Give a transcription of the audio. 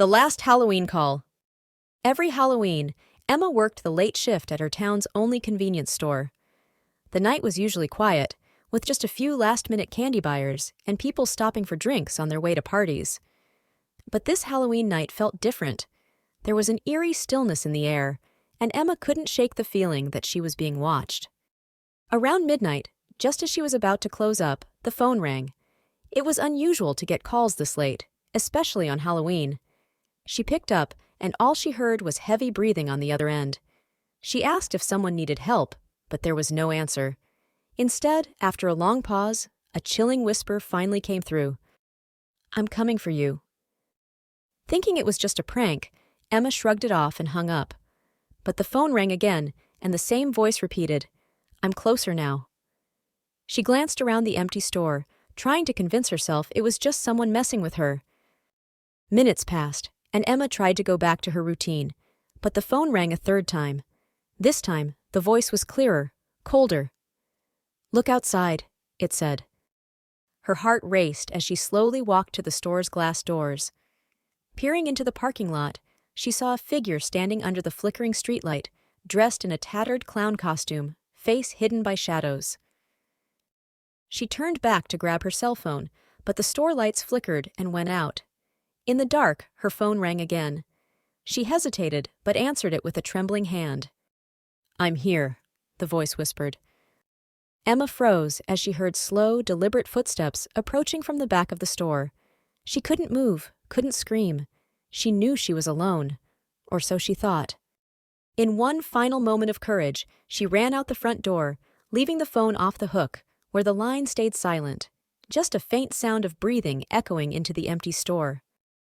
The last Halloween call. Every Halloween, Emma worked the late shift at her town's only convenience store. The night was usually quiet, with just a few last-minute candy buyers and people stopping for drinks on their way to parties. But this Halloween night felt different. There was an eerie stillness in the air, and Emma couldn't shake the feeling that she was being watched. Around midnight, just as she was about to close up, the phone rang. It was unusual to get calls this late, especially on Halloween. She picked up, and all she heard was heavy breathing on the other end. She asked if someone needed help, but there was no answer. Instead, after a long pause, a chilling whisper finally came through. "I'm coming for you." Thinking it was just a prank, Emma shrugged it off and hung up. But the phone rang again, and the same voice repeated, "I'm closer now." She glanced around the empty store, trying to convince herself it was just someone messing with her. Minutes passed, and Emma tried to go back to her routine, but the phone rang a third time. This time, the voice was clearer, colder. "Look outside," it said. Her heart raced as she slowly walked to the store's glass doors. Peering into the parking lot, she saw a figure standing under the flickering streetlight, dressed in a tattered clown costume, face hidden by shadows. She turned back to grab her cell phone, but the store lights flickered and went out. In the dark, her phone rang again. She hesitated, but answered it with a trembling hand. "I'm here," the voice whispered. Emma froze as she heard slow, deliberate footsteps approaching from the back of the store. She couldn't move, couldn't scream. She knew she was alone, or so she thought. In one final moment of courage, she ran out the front door, leaving the phone off the hook, where the line stayed silent, just a faint sound of breathing echoing into the empty store.